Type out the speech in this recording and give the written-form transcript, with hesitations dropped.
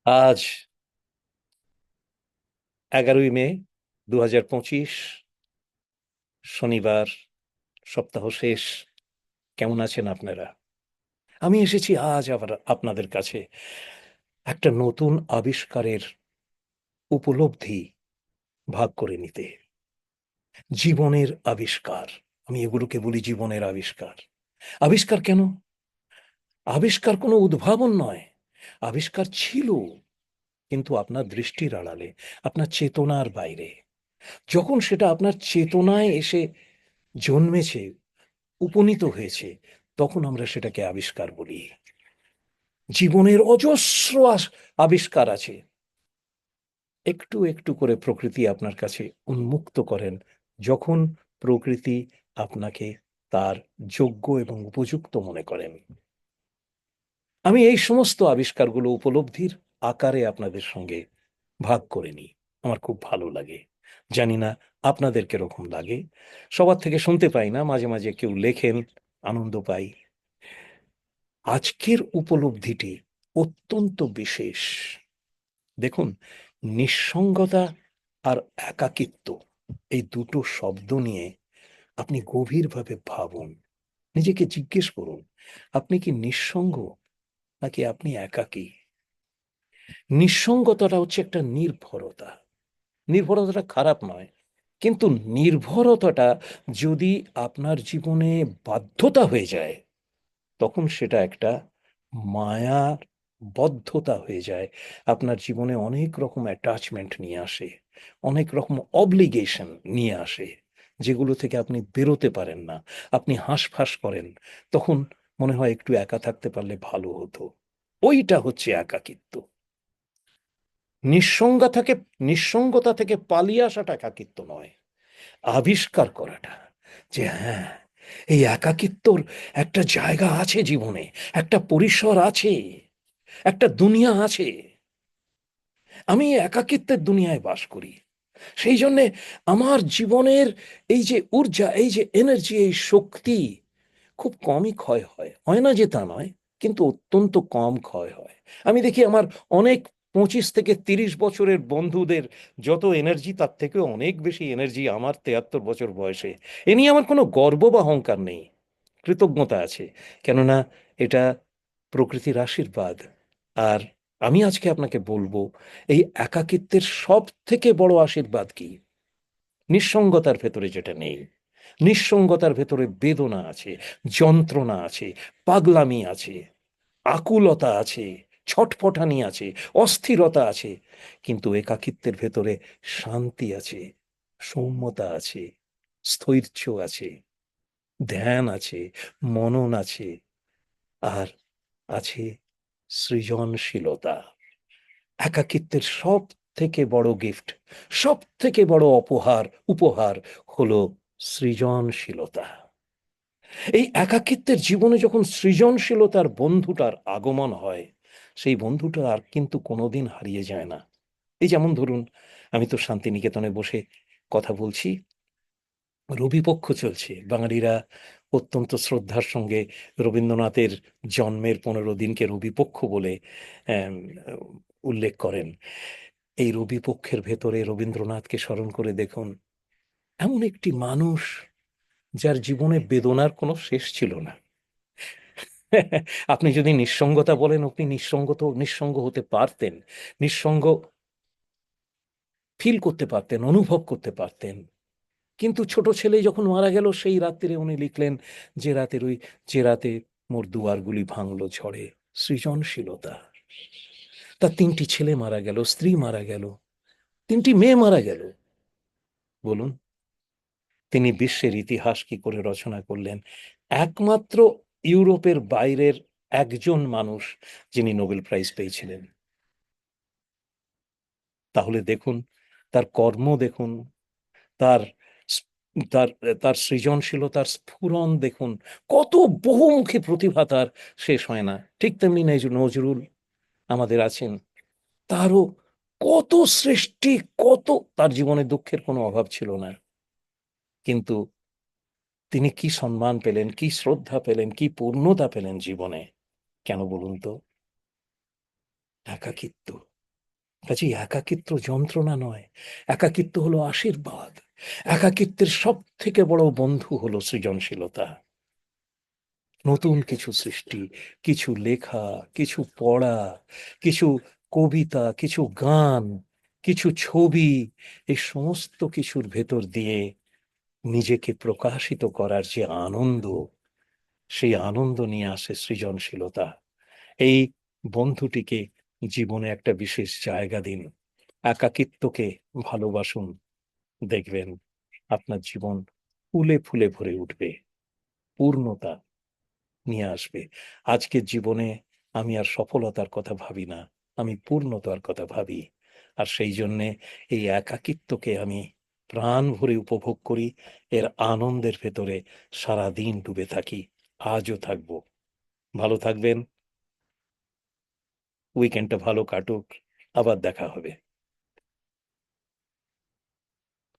আজ 11ই মে 2025, শনিবার, সপ্তাহ শেষ। কেমন আছেন আপনারা? আমি এসেছি আজ আবার আপনাদের কাছে একটা নতুন আবিষ্কারের উপলব্ধি ভাগ করে নিতে। জীবনের আবিষ্কার। আমি এগুলোকে বলি জীবনের আবিষ্কার। আবিষ্কার কেন? আবিষ্কার কোনো উদ্ভাবন নয়। আবিষ্কার ছিল, কিন্তু আপনার দৃষ্টির আড়ালে, আপনার চেতনার বাইরে। যখন সেটা আপনার চেতনায় এসে জন্মেছে, উপনীত হয়েছে, তখন আমরা সেটাকে আবিষ্কার বলি। জীবনের অজস্র আবিষ্কার আছে। একটু একটু করে প্রকৃতি আপনার কাছে উন্মুক্ত করেন, যখন প্রকৃতি আপনাকে তার যোগ্য এবং উপযুক্ত মনে করেন। আমি এই সমস্ত আবিষ্কারগুলো উপলব্ধির আকারে আপনাদের সঙ্গে ভাগ করে নিই। আমার খুব ভালো লাগে। জানি না আপনাদের কিরকম লাগে। সবার থেকে শুনতে পাই না, মাঝে মাঝে কেউ লেখেন, আনন্দ পাই। আজকের উপলব্ধিটি অত্যন্ত বিশেষ। দেখুন, নিঃসঙ্গতা আর একাকিত্ব, এই দুটো শব্দ নিয়ে আপনি গভীরভাবে ভাবুন। নিজেকে জিজ্ঞেস করুন, আপনি কি নিঃসঙ্গ, নাকি আপনি একাকী? নিঃসঙ্গতাটা হচ্ছে একটা নির্ভরতা। নির্ভরতাটা খারাপ নয়, কিন্তু নির্ভরতাটা যদি আপনার জীবনে বাধ্যতা হয়ে যায়, তখন সেটা একটা মায়ার বদ্ধতা হয়ে যায়। আপনার জীবনে অনেক রকম অ্যাটাচমেন্ট নিয়ে আসে, অনেক রকম অব্লিগেশন নিয়ে আসে, যেগুলো থেকে আপনি বেরোতে পারেন না। আপনি হাঁসফাঁস করেন, তখন মনে হয় একটু একা থাকতে পারলে ভালো হতো। ওইটা হচ্ছে একাকিত্ব। নিঃসঙ্গতা থেকে নিঃসঙ্গতা থেকে পালিয়ে আসাটা একাকিত্ব নয়, আবিষ্কার করাটা, যে হ্যাঁ, এই একাকিত্বর একটা জায়গা আছে জীবনে, একটা পরিসর আছে, একটা দুনিয়া আছে। আমি একাকিত্বের দুনিয়ায় বাস করি। সেই জন্যে আমার জীবনের এই যে ঊর্জা, এই যে এনার্জি, এই শক্তি খুব কমই ক্ষয় হয়। হয় না যে তা নয়, কিন্তু অত্যন্ত কম ক্ষয় হয়। আমি দেখি আমার অনেক 25 থেকে 30 বছরের বন্ধুদের যত এনার্জি, তার থেকেও অনেক বেশি এনার্জি আমার 73 বছর বয়সে। এ নিয়ে আমার কোনো গর্ব বা অহংকার নেই, কৃতজ্ঞতা আছে। কেননা এটা প্রকৃতির আশীর্বাদ। আর আমি আজকে আপনাকে বলবো, এই একাকিত্বের সব থেকে বড় আশীর্বাদ কি? নিঃসঙ্গতার ভেতরে যেটা নেই। নিঃসঙ্গতার ভেতরে বেদনা আছে, যন্ত্রণা আছে, পাগলামি আছে, আকুলতা আছে, ছটফটানি আছে, অস্থিরতা আছে। কিন্তু একাকিত্বের ভেতরে শান্তি আছে, সৌম্যতা আছে, স্থৈর্য আছে, ধ্যান আছে, মনন আছে, আর আছে সৃজনশীলতা। একাকিত্বের সব থেকে বড় গিফট, সব থেকে বড় উপহার হলো সৃজনশীলতা। এই একাকিত্বের জীবনে যখন সৃজনশীলতার বন্ধুটার আগমন হয়, সেই বন্ধুটা আর কিন্তু কোনোদিন হারিয়ে যায় না। এই যেমন ধরুন, আমি তো শান্তিনিকেতনে বসে কথা বলছি, রবিপক্ষ চলছে। বাঙালিরা অত্যন্ত শ্রদ্ধার সঙ্গে রবীন্দ্রনাথের জন্মের 15 দিনকে রবিপক্ষ বলে আম, উল্লেখ করেন। এই রবিপক্ষের ভেতরে রবীন্দ্রনাথকে স্মরণ করে দেখুন, এমন একটি মানুষ যার জীবনে বেদনার কোনো শেষ ছিল না। আপনি যদি নিঃসঙ্গতা বলেন, আপনি নিঃসঙ্গ হতে পারতেন, নিঃসঙ্গ ফিল করতে পারতেন, অনুভব করতে পারতেন। কিন্তু ছোট ছেলে যখন মারা গেল, সেই রাত্রিরে উনি লিখলেন, যে রাতে মোর দুয়ারগুলি ভাঙলো ঝড়ে। সৃজনশীলতা। তার 3টি ছেলে মারা গেল, স্ত্রী মারা গেল, 3টি মেয়ে মারা গেল। বলুন, তিনি বিশ্বের ইতিহাস কি করে রচনা করলেন? একমাত্র ইউরোপের বাইরের একজন মানুষ যিনি নোবেল প্রাইজ পেয়েছিলেন। তাহলে দেখুন, তার কর্ম দেখুন, তার তার তার সৃজনশীলতার স্ফুরণ দেখুন। কত বহুমুখী প্রতিভা তার, শেষ হয় না। ঠিক তেমনি নজরুল আমাদের আছেন, তারও কত সৃষ্টি, কত, তার জীবনে দুঃখের কোনো অভাব ছিল না। কিন্তু তিনি কি সম্মান পেলেন, কি শ্রদ্ধা পেলেন, কি পূর্ণতা পেলেন জীবনে? কেন বলুন তো? একাকিত্ব। কাজেই একাকিত্ব যন্ত্রণা নয়, একাকিত্ব হলো আশীর্বাদ। একাকিত্বের সব থেকে বড় বন্ধু হলো সৃজনশীলতা। নতুন কিছু সৃষ্টি, কিছু লেখা, কিছু পড়া, কিছু কবিতা, কিছু গান, কিছু ছবি, এই সমস্ত কিছুর ভেতর দিয়ে নিজেকে প্রকাশিত করার যে আনন্দ, সেই আনন্দ নিয়ে আসে সৃজনশীলতা। এই বন্ধুটিকে জীবনে একটা বিশেষ জায়গা দিন। একাকিত্বকে ভালোবাসুন। দেখবেন আপনার জীবন ফুলে ফুলে ভরে উঠবে, পূর্ণতা নিয়ে আসবে। আজকের জীবনে আমি আর সফলতার কথা ভাবি না, আমি পূর্ণতার কথা ভাবি। আর সেই জন্যে এই একাকিত্বকে আমি প্রাণ ভরে উপভোগ করি, এর আনন্দের ভেতরে সারাদিন ডুবে থাকি, আজও থাকবো। ভালো থাকবেন, উইকেন্ডটা ভালো কাটুক, আবার দেখা হবে।